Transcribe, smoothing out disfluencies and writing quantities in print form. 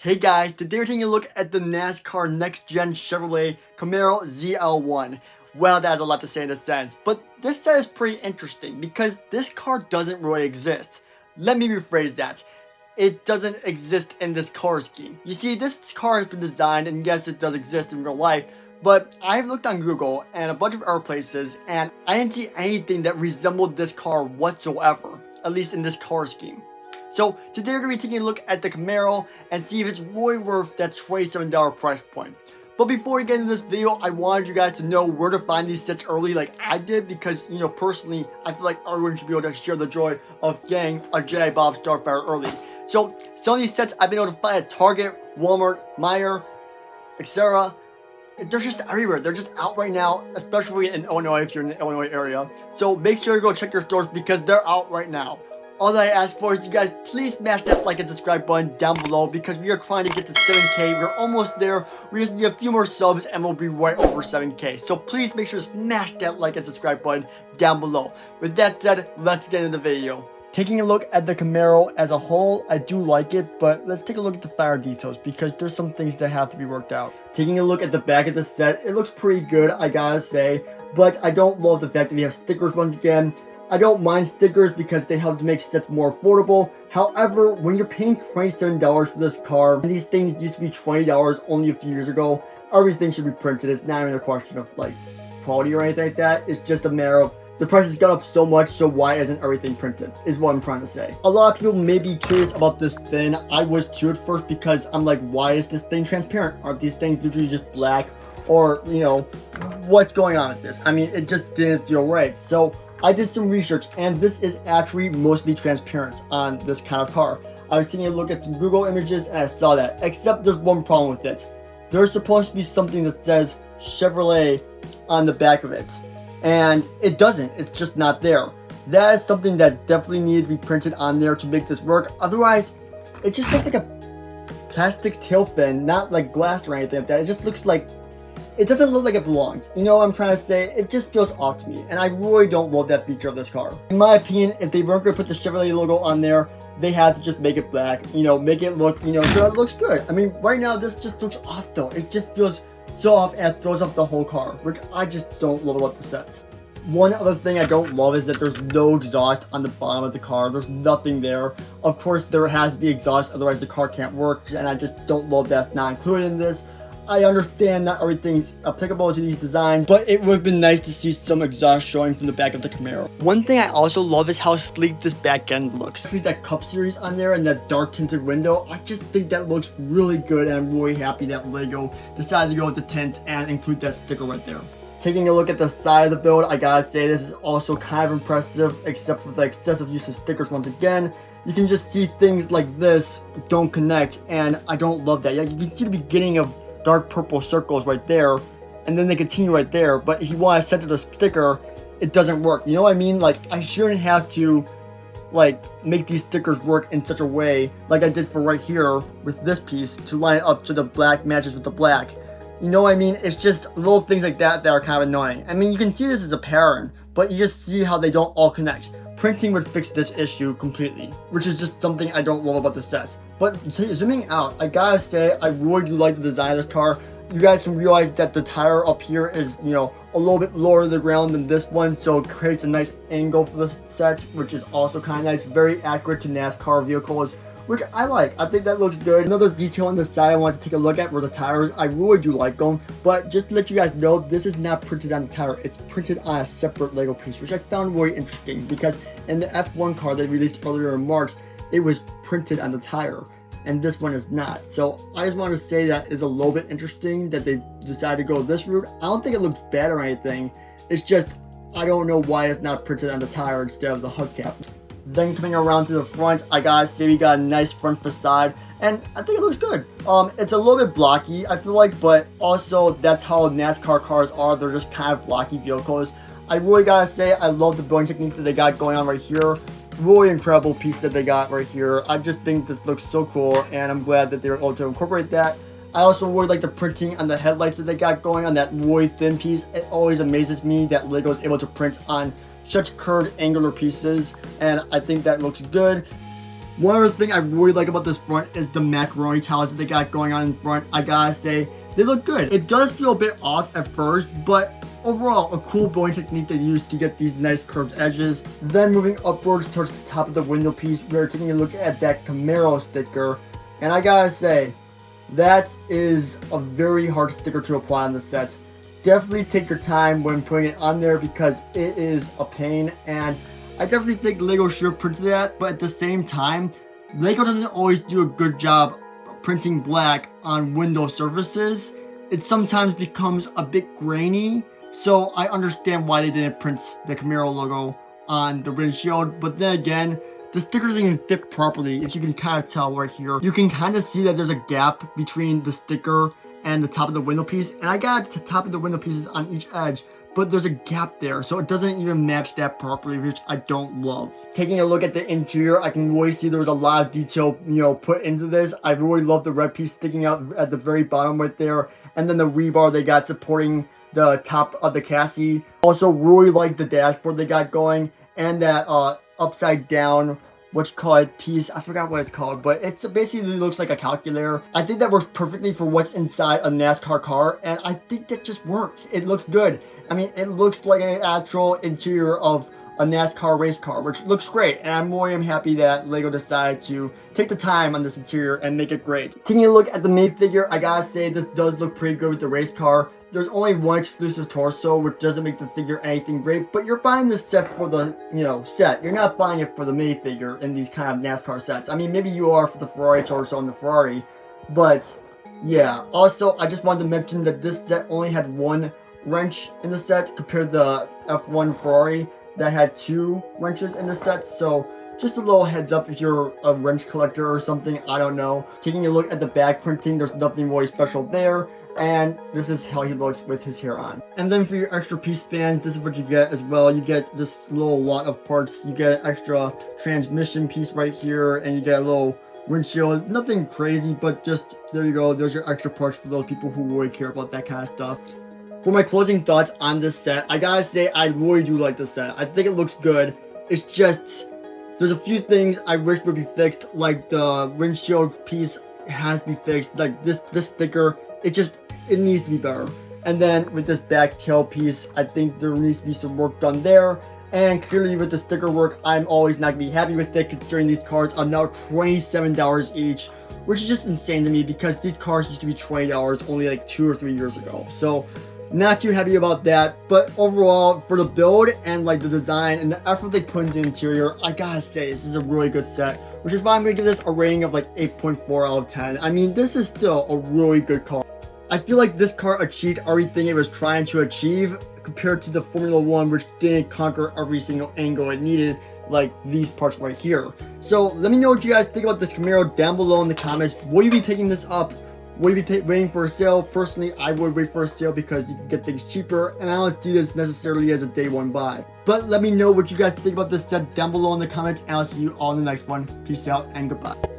Hey guys, today we're taking a look at the NASCAR Next Gen Chevrolet Camaro ZL1. Well, that has a lot to say in a sense, but this set is pretty interesting because this car doesn't really exist. Let me rephrase that. It doesn't exist in this car scheme. You see, this car has been designed, and yes, it does exist in real life, but I've looked on Google and a bunch of other places, and I didn't see anything that resembled this car whatsoever, at least in this car scheme. So today we're going to be taking a look at the Camaro and see if it's really worth that $27 price point. But before we get into this video, I wanted you guys to know where to find these sets early like I did because, personally, I feel like everyone should be able to share the joy of getting a J.I. Bob Starfire early. So some of these sets I've been able to find at Target, Walmart, Meijer, etc. They're just everywhere. They're just out right now, especially in Illinois if you're in the Illinois area. So make sure you go check your stores because they're out right now. All that I ask for is you guys please smash that like and subscribe button down below because we are trying to get to 7K. We're almost there. We just need a few more subs and we'll be right over 7K. So please make sure to smash that like and subscribe button down below. With that said, let's get into the video. Taking a look at the Camaro as a whole, I do like it, but let's take a look at the finer details because there's some things that have to be worked out. Taking a look at the back of the set, it looks pretty good, I gotta say, but I don't love the fact that we have stickers once again. I don't mind stickers because they help to make sets more affordable. However, when you're paying $27 for this car, and these things used to be $20 only a few years ago, everything should be printed. It's not even a question of like quality or anything like that. It's just a matter of the price has gone up so much, so why isn't everything printed, is what I'm trying to say. A lot of people may be curious about this thing. I was too at first because I'm like, why is this thing transparent? Aren't these things usually just black? Or, what's going on with this? I mean, it just didn't feel right. So I did some research and this is actually mostly transparent on this kind of car. I was taking a look at some Google images and I saw that, except there's one problem with it. There's supposed to be something that says Chevrolet on the back of it, and it doesn't. It's just not there. That is something that definitely needs to be printed on there to make this work. Otherwise, it just looks like a plastic tail fin, not like glass or anything like that. It just looks like it doesn't look like it belongs. You know what I'm trying to say? It just feels off to me, and I really don't love that feature of this car. In my opinion, if they weren't going to put the Chevrolet logo on there, they had to just make it black, make it look, so it looks good. I mean, right now, this just looks off, though. It just feels so off, and it throws off the whole car, which I just don't love about the set. One other thing I don't love is that there's no exhaust on the bottom of the car. There's nothing there. Of course, there has to be exhaust, otherwise the car can't work, and I just don't love that's not included in this. I understand not everything's applicable to these designs, but it would have been nice to see some exhaust showing from the back of the Camaro. One thing I also love is how sleek this back end looks. Especially that Cup Series on there and that dark tinted window, I just think that looks really good, and I'm really happy that LEGO decided to go with the tint and include that sticker right there. Taking a look at the side of the build, I gotta say this is also kind of impressive, except for the excessive use of stickers once again. You can just see things like this don't connect, and I don't love that. Yeah, you can see the beginning of dark purple circles right there, and then they continue right there, but if you want to center the sticker, it doesn't work. You know what I mean? Like, I shouldn't have to make these stickers work in such a way like I did for right here with this piece to line up so the black matches with the black. You know what I mean? It's just little things like that that are kind of annoying. I mean, you can see this as a pattern, but you just see how they don't all connect. Printing would fix this issue completely, which is just something I don't love about the set. But zooming out, I gotta say, I really do like the design of this car. You guys can realize that the tire up here is, a little bit lower to the ground than this one, so it creates a nice angle for the set, which is also kind of nice. Very accurate to NASCAR vehicles, which I like. I think that looks good. Another detail on the side I wanted to take a look at were the tires. I really do like them, but just to let you guys know, this is not printed on the tire. It's printed on a separate Lego piece, which I found really interesting because in the F1 car they released earlier in March, it was printed on the tire, and this one is not. So I just want to say that is a little bit interesting that they decided to go this route. I don't think it looks bad or anything. It's just, I don't know why it's not printed on the tire instead of the hubcap. Then coming around to the front, I gotta say we got a nice front facade, and I think it looks good. It's a little bit blocky, I feel like, but also that's how NASCAR cars are. They're just kind of blocky vehicles. I really gotta say I love the building technique that they got going on right here. Really incredible piece that they got right here. I just think this looks so cool, and I'm glad that they were able to incorporate that. I also really like the printing on the headlights that they got going on that really thin piece. It always amazes me that LEGO is able to print on such curved angular pieces, and I think that looks good. One other thing I really like about this front is the macaroni tiles that they got going on in front. I gotta say, they look good. It does feel a bit off at first, but overall, a cool building technique they used to get these nice curved edges. Then moving upwards towards the top of the window piece, we are taking a look at that Camaro sticker. And I gotta say, that is a very hard sticker to apply on the set. Definitely take your time when putting it on there because it is a pain, and I definitely think LEGO should have printed that, but at the same time, LEGO doesn't always do a good job printing black on window surfaces. It sometimes becomes a bit grainy, so I understand why they didn't print the Camaro logo on the windshield, but then again, the sticker doesn't even fit properly. If you can kind of tell right here, you can kind of see that there's a gap between the sticker and the top of the window piece, and I got the top of the window pieces on each edge, but there's a gap there, so it doesn't even match that properly, which I don't love. Taking a look at the interior, I can really see there was a lot of detail, put into this. I really love the red piece sticking out at the very bottom right there, and then the rebar they got supporting the top of the chassis. Also really like the dashboard they got going, and that upside down piece. I forgot what it's called, but it's basically looks like a calculator. I think that works perfectly for what's inside a NASCAR car, and I think that just works. It looks good. I mean, it looks like an actual interior of a NASCAR race car, which looks great, and I'm more than happy that LEGO decided to take the time on this interior and make it great. Taking a look at the minifigure, I gotta say this does look pretty good with the race car. There's only one exclusive torso, which doesn't make the figure anything great, but you're buying this set for the, set. You're not buying it for the minifigure in these kind of NASCAR sets. I mean, maybe you are for the Ferrari torso and the Ferrari, but yeah. Also, I just wanted to mention that this set only had one wrench in the set compared to the F1 Ferrari that had 2 wrenches in the set, so just a little heads up if you're a wrench collector or something, I don't know. Taking a look at the back printing, there's nothing really special there. And this is how he looks with his hair on. And then for your extra piece fans, this is what you get as well. You get this little lot of parts. You get an extra transmission piece right here, and you get a little windshield. Nothing crazy, but just, there you go. There's your extra parts for those people who really care about that kind of stuff. For my closing thoughts on this set, I gotta say, I really do like this set. I think it looks good. It's just, there's a few things I wish would be fixed, like the windshield piece has to be fixed. Like this sticker, it needs to be better. And then with this back tail piece, I think there needs to be some work done there. And clearly with the sticker work, I'm always not gonna be happy with it, considering these cars are now $27 each, which is just insane to me because these cars used to be $20 only like 2 or 3 years ago. So not too happy about that, but overall for the build and like the design and the effort they put into the interior, I gotta say this is a really good set, which is why I'm gonna give this a rating of like 8.4 out of 10. I mean, this is still a really good car. I feel like this car achieved everything it was trying to achieve compared to the Formula 1, which didn't conquer every single angle it needed, like these parts right here. So let me know what you guys think about this Camaro down below in the comments. Will you be picking this up? Will you be waiting for a sale? Personally, I would wait for a sale because you can get things cheaper, and I don't see this necessarily as a day one buy. But let me know what you guys think about this set down below in the comments, and I'll see you all in the next one. Peace out and goodbye.